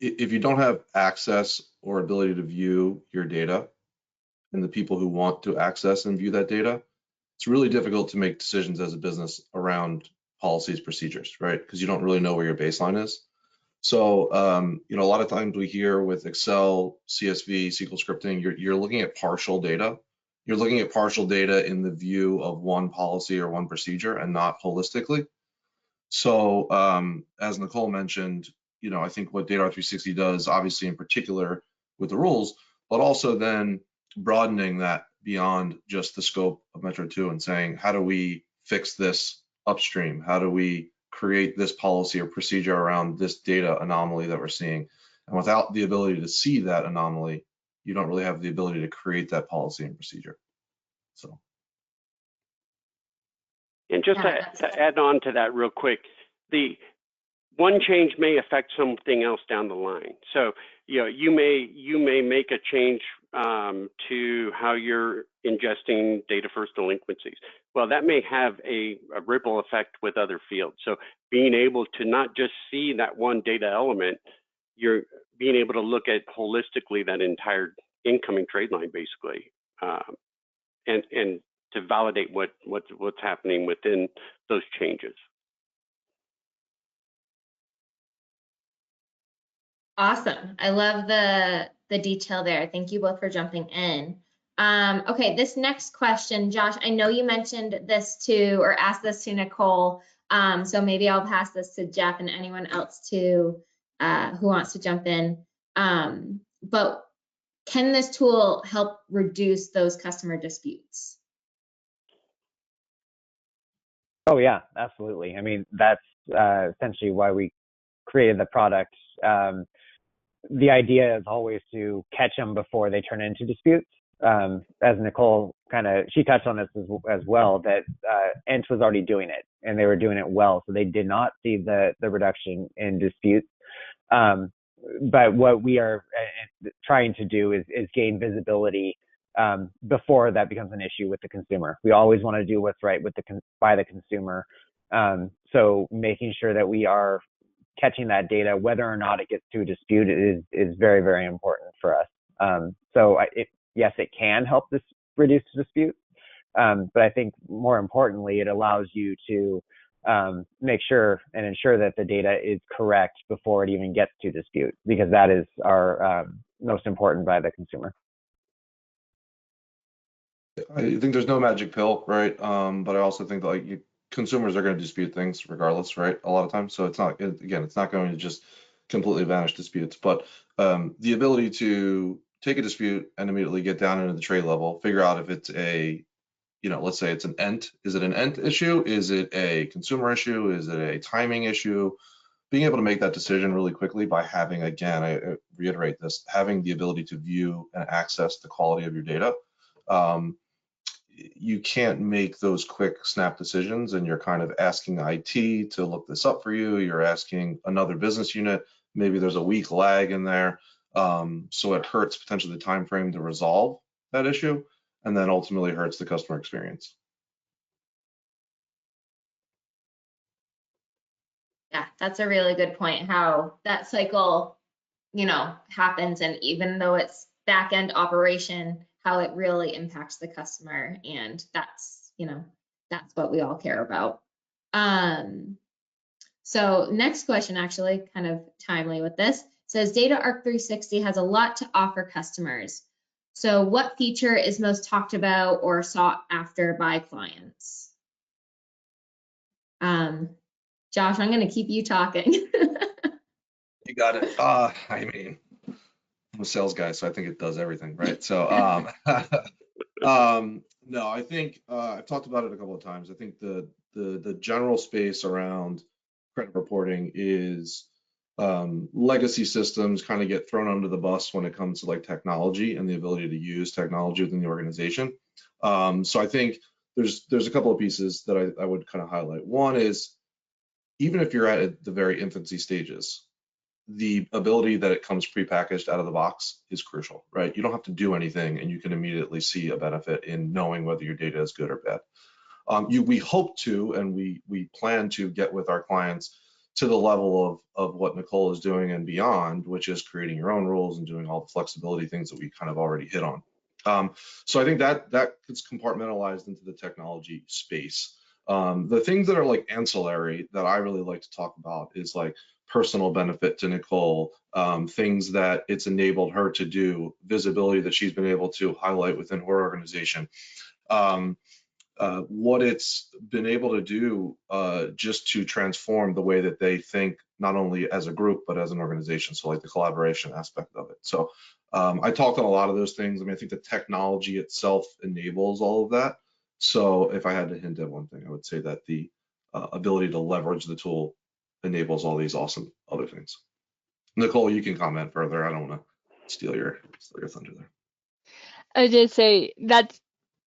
B: if you don't have access or ability to view your data and the people who want to access and view that data, it's really difficult to make decisions as a business around policies, procedures, right? Because you don't really know where your baseline is. So, a lot of times we hear with Excel, CSV, SQL scripting, you're looking at partial data. You're looking at partial data in the view of one policy or one procedure and not holistically. So as Nicole mentioned, I think what DataArc 360 does, obviously in particular with the rules, but also then broadening that beyond just the scope of Metro 2 and saying, how do we fix this upstream? How do we create this policy or procedure around this data anomaly that we're seeing? And without the ability to see that anomaly, you don't really have the ability to create that policy and procedure. So.
E: And just to add on to that real quick, the one change may affect something else down the line. So, you may make a change to how you're ingesting data first delinquencies. Well, that may have a ripple effect with other fields. So being able to not just see that one data element, you're being able to look at holistically that entire incoming trade line, basically, and to validate what's happening within those changes.
A: Awesome. I love the detail there. Thank you both for jumping in. Okay, this next question, Josh, I know you mentioned this to, or asked this to Nicole, so maybe I'll pass this to Jeff and anyone else who wants to jump in. But can this tool help reduce those customer disputes?
D: Oh yeah, absolutely. I mean, that's essentially why we created the product. The idea is always to catch them before they turn into disputes. As Nicole she touched on this as well, that Ent was already doing it and they were doing it well, so they did not see the reduction in disputes. but what we are trying to do is gain visibility before that becomes an issue with the consumer. We always want to do what's right with by the consumer. So making sure that we are catching that data, whether or not it gets to a dispute, is very, very important for us. So yes, it can help reduce dispute, but I think more importantly, it allows you to make sure and ensure that the data is correct before it even gets to dispute, because that is our most important by the consumer.
B: I think there's no magic pill, right? But I also think that like consumers are going to dispute things regardless, right? A lot of times. So it's not, again, it's not going to just completely vanish disputes, but the ability to take a dispute and immediately get down into the trade level, figure out if it's a, let's say it's an ENT. Is it an ENT issue? Is it a consumer issue? Is it a timing issue? Being able to make that decision really quickly by having, again, I reiterate this, having the ability to view and access the quality of your data. You can't make those quick snap decisions, and you're kind of asking IT to look this up for you. You're asking another business unit. Maybe there's a week lag in there. So it hurts potentially the time frame to resolve that issue, and then ultimately hurts the customer experience.
A: Yeah, that's a really good point, how that cycle, happens, and even though it's back-end operation, how it really impacts the customer, and that's what we all care about. So next question, actually kind of timely with this, says DataArc 360 has a lot to offer customers. So what feature is most talked about or sought after by clients? Josh, I'm going to keep you talking.
B: You got it. I mean, I'm a sales guy, so I think it does everything, right? So, no, I think I've talked about it a couple of times. I think the general space around credit reporting is legacy systems kind of get thrown under the bus when it comes to like technology and the ability to use technology within the organization. So I think there's a couple of pieces that I would kind of highlight. One is, even if you're at the very infancy stages, the ability that it comes prepackaged out of the box is crucial, right? You don't have to do anything, and you can immediately see a benefit in knowing whether your data is good or bad. We hope to, and we plan to get with our clients to the level of what Nicole is doing and beyond, which is creating your own rules and doing all the flexibility things that we kind of already hit on. So I think that gets compartmentalized into the technology space. The things that are like ancillary that I really like to talk about is like personal benefit to Nicole, things that it's enabled her to do, visibility that she's been able to highlight within her organization, what it's been able to do just to transform the way that they think, not only as a group, but as an organization. So like the collaboration aspect of it. So I talked on a lot of those things. I mean, I think the technology itself enables all of that. So if I had to hint at one thing, I would say that the ability to leverage the tool enables all these awesome other things. Nicole, you can comment further. I don't want to steal your thunder there.
C: I did say that's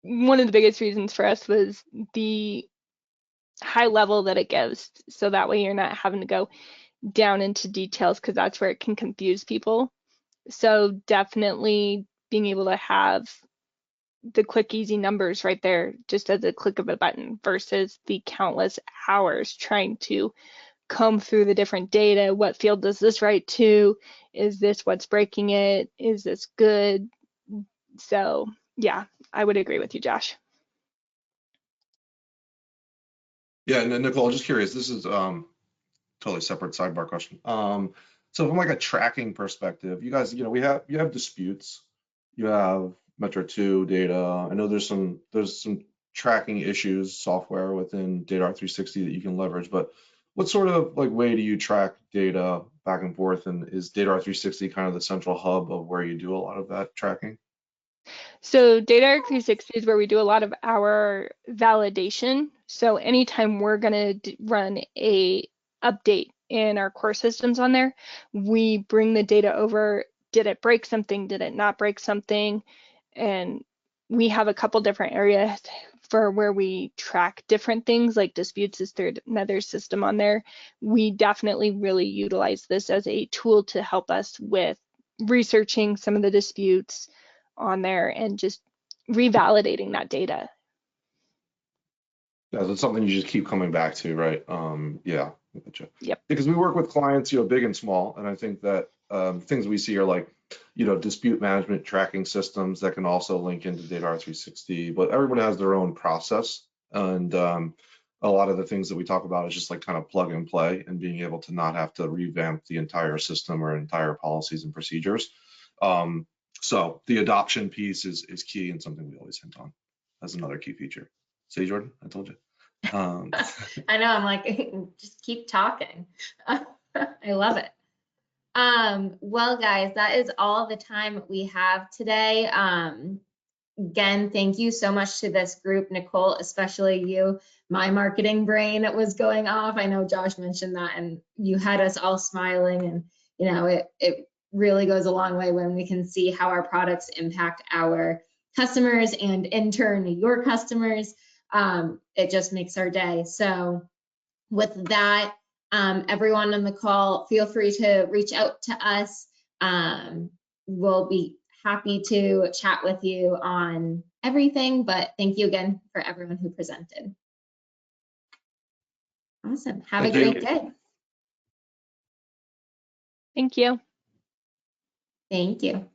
C: one of the biggest reasons for us was the high level that it gives. So that way you're not having to go down into details, because that's where it can confuse people. So definitely being able to have the quick, easy numbers right there, just as a click of a button, versus the countless hours trying to comb through the different data. What field does this write to? Is this what's breaking it? Is this good? So yeah, I would agree with you, Josh.
B: Yeah, and Nicole, just curious, this is totally separate sidebar question. So from like a tracking perspective, you guys, you have disputes, you have Metro 2 data. I know there's some tracking issues software within DataArc 360 that you can leverage, but what sort of like way do you track data back and forth? And is DataArc 360 kind of the central hub of where you do a lot of that tracking?
C: So DataArc 360 is where we do a lot of our validation. So anytime we're going to run a update in our core systems on there, we bring the data over. Did it break something? Did it not break something? And we have a couple different areas for where we track different things like disputes is another system on there. We definitely really utilize this as a tool to help us with researching some of the disputes on there and just revalidating that data.
B: Yeah, that's something you just keep coming back to, right? Yeah, gotcha.
C: Yep.
B: Because we work with clients, big and small, and I think that things we see are like, dispute management tracking systems that can also link into DataArc 360, but everyone has their own process. And a lot of the things that we talk about is just like kind of plug and play and being able to not have to revamp the entire system or entire policies and procedures. So the adoption piece is key and something we always hint on as another key feature. See, Jordan, I told you.
A: I know, I'm like, just keep talking. I love it. Well, guys, that is all the time we have today. Again, thank you so much to this group, Nicole, especially you. My marketing brain was going off. I know Josh mentioned that, and you had us all smiling, and it really goes a long way when we can see how our products impact our customers and in turn your customers. It just makes our day. So with that, everyone on the call, feel free to reach out to us. We'll be happy to chat with you on everything, but thank you again for everyone who presented. Awesome. Have a great day.
C: Thank you.
A: Thank you.